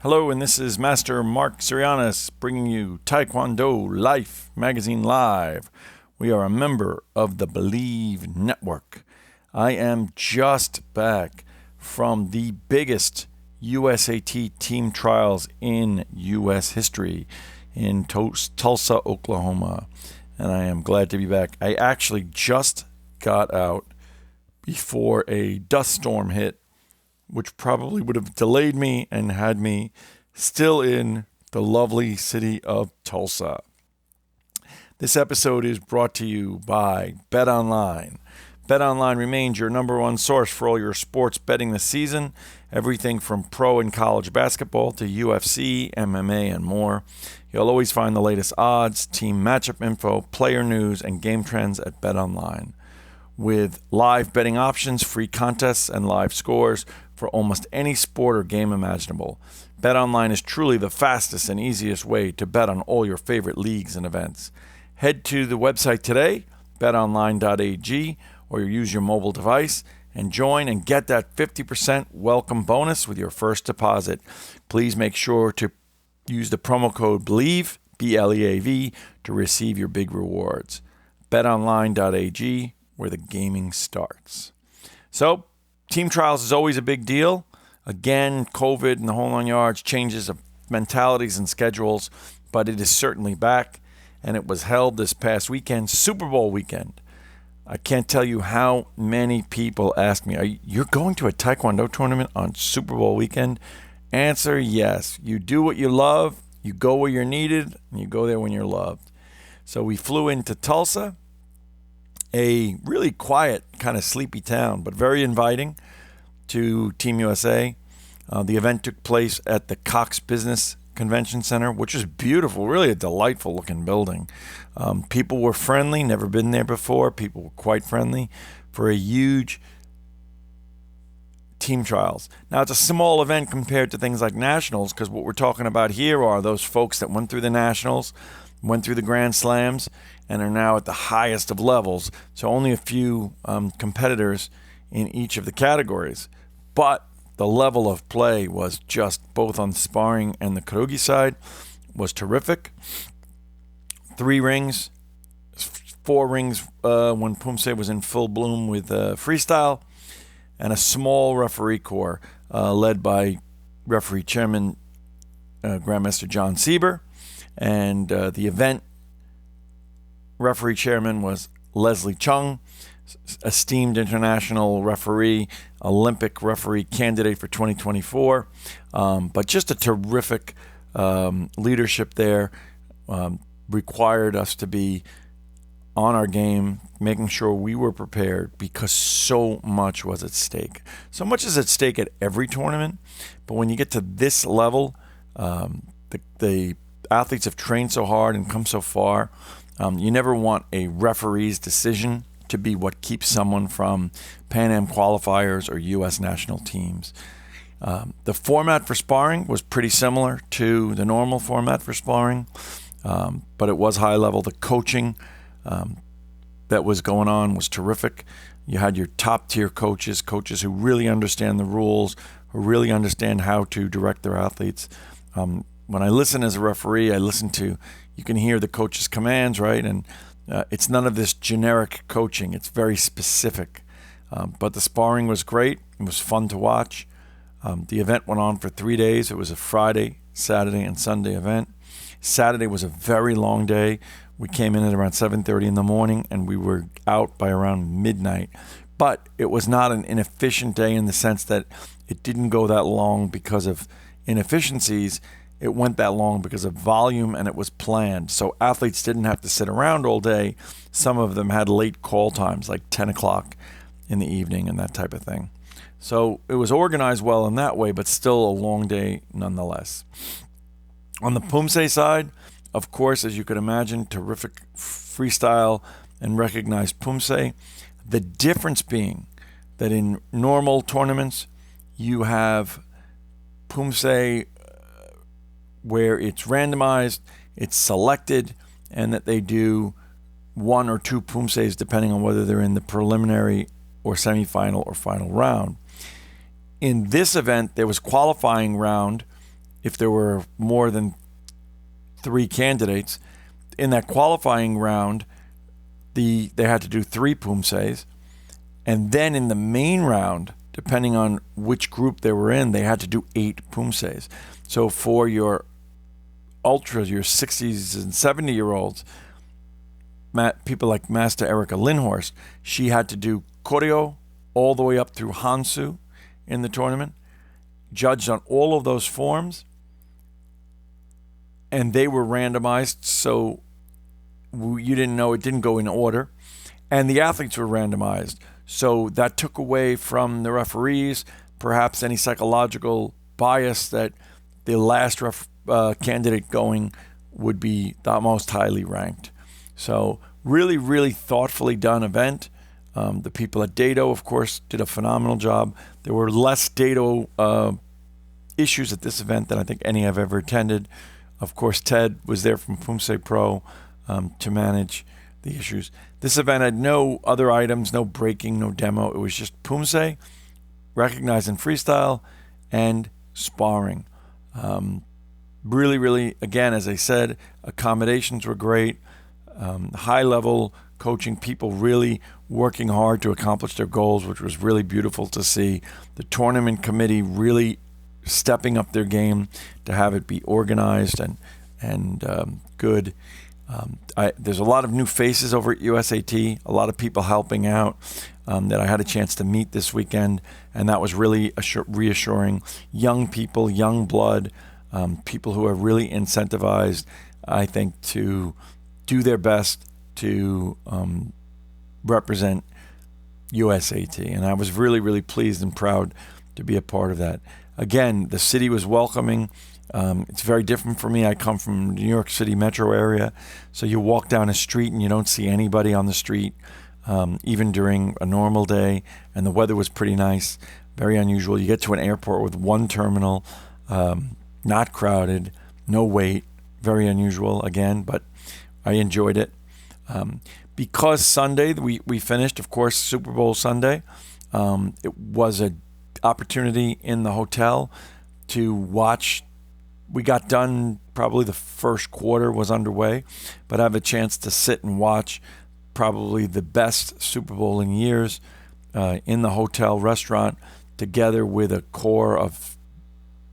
Hello, and this is Master Marc Zirogiannis bringing you Taekwondo Life Magazine Live. We are a member of the Bleav network. I am just back from the biggest USAT Team Trials in U.S. history in Tulsa, Oklahoma, and I am glad to be back. I actually just got out before a dust storm hit, which probably would have delayed me and had me still in the lovely city of Tulsa. This episode is brought to you by BetOnline. BetOnline remains your number one source for all your sports betting this season. Everything from pro and college basketball to UFC, MMA, and more. You'll always find the latest odds, team matchup info, player news, and game trends at BetOnline. With live betting options, free contests, and live scores for almost any sport or game imaginable. BetOnline is truly the fastest and easiest way to bet on all your favorite leagues and events. Head to the website today, betonline.ag, or use your mobile device and join and get that 50% welcome bonus with your first deposit. Please make sure to use the promo code Bleav, B-L-E-A-V, to receive your big rewards. betonline.ag, where the gaming starts. So, team trials is always a big deal. Again, COVID and the whole 9 yards changes of mentalities and schedules, but it is certainly back, and it was held this past weekend, Super Bowl weekend. I can't tell you how many people ask me, you're going to a Taekwondo tournament on Super Bowl weekend? Answer, yes. You do what you love, you go where you're needed, and you go there when you're loved. So we flew into Tulsa, a really quiet, kind of sleepy town, but very inviting to Team USA. The event took place at the Cox Business Convention Center, which is beautiful, really a delightful looking building. People were friendly, never been there before. People were quite friendly for a huge team trials. Now, it's a small event compared to things like nationals, because what we're talking about here are those folks that went through the nationals, went through the Grand Slams, and are now at the highest of levels. So only a few competitors in each of the categories. But the level of play was just, both on sparring and the karugi side, was terrific. 3 rings, 4 rings when Poomsae was in full bloom with freestyle, and a small referee corps led by referee chairman Grandmaster John Sieber. And the event referee chairman was Leslie Chung, esteemed international referee, Olympic referee candidate for 2024. But just a terrific leadership there. Required us to be on our game, making sure we were prepared, because so much was at stake. So much is at stake at every tournament, but when you get to this level, the athletes have trained so hard and come so far. You never want a referee's decision to be what keeps someone from Pan Am qualifiers or U.S. national teams. The format for sparring was pretty similar to the normal format for sparring, but it was high level. The coaching that was going on was terrific. You had your top tier coaches who really understand the rules, who really understand how to direct their athletes. When I listen as a referee, you can hear the coach's commands, right? And it's none of this generic coaching. It's very specific. But the sparring was great. It was fun to watch. The event went on for 3 days. It was a Friday, Saturday, and Sunday event. Saturday was a very long day. We came in at around 7:30 in the morning, and we were out by around midnight. But it was not an inefficient day in the sense that it didn't go that long because of inefficiencies. It went that long because of volume, and it was planned. So athletes didn't have to sit around all day. Some of them had late call times, like 10 o'clock in the evening and that type of thing. So it was organized well in that way, but still a long day nonetheless. On the Poomsae side, of course, as you could imagine, terrific freestyle and recognized Poomsae. The difference being that in normal tournaments, you have Poomsae where it's randomized, it's selected, and that they do 1 or 2 Poomsaes depending on whether they're in the preliminary or semifinal or final round. In this event, there was qualifying round if there were more than 3 candidates. In that qualifying round, they had to do 3 Poomsaes. And then in the main round, depending on which group they were in, they had to do 8 Poomsaes. So for your ultras, your 60s and 70-year-olds, people like Master Erica Lindhorst, she had to do Koryo all the way up through Hansu in the tournament, judged on all of those forms, and they were randomized, so you didn't know, it didn't go in order, and the athletes were randomized. So that took away from the referees perhaps any psychological bias that the last candidate going would be the most highly ranked. So really, really thoughtfully done event. The people at Dado, of course, did a phenomenal job. There were less Dado issues at this event than I think any I've ever attended. Of course, Ted was there from Poomsae Pro to manage the issues. This event had no other items, no breaking, no demo. It was just Poomsae, recognized in freestyle, and sparring. Really, really, again, as I said, accommodations were great. High-level coaching, people really working hard to accomplish their goals, which was really beautiful to see. The tournament committee really stepping up their game to have it be organized and good. There's a lot of new faces over at USAT, a lot of people helping out that I had a chance to meet this weekend, and that was really reassuring. Young people, young blood, people who are really incentivized, I think, to do their best to represent USAT. And I was really, really pleased and proud to be a part of that. Again, the city was welcoming. It's very different for me. I come from New York City metro area, so you walk down a street and you don't see anybody on the street, even during a normal day, and the weather was pretty nice, very unusual. You get to an airport with 1 terminal, not crowded, no wait, very unusual again, but I enjoyed it. Because Sunday, we finished, of course, Super Bowl Sunday, it was an opportunity in the hotel to watch. We got done, probably the first quarter was underway, but I have a chance to sit and watch probably the best Super Bowl in years in the hotel restaurant, together with a core of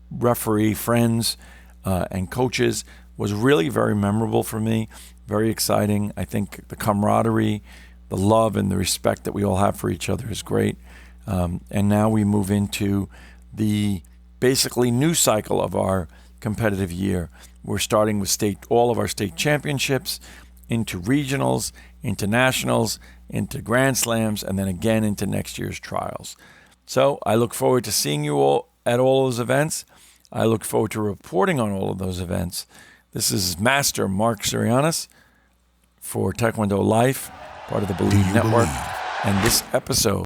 referee friends and coaches. Was really very memorable for me, very exciting. I think the camaraderie, the love, and the respect that we all have for each other is great. And now we move into the basically new cycle of our competitive year. We're starting with all of our state championships, into regionals, into nationals, into Grand Slams, and then again into next year's trials. So I look forward to seeing you all at all those events. I look forward to reporting on all of those events. This is Master Marc Zirogiannis for Taekwondo Life, part of the Bleav Network, and this episode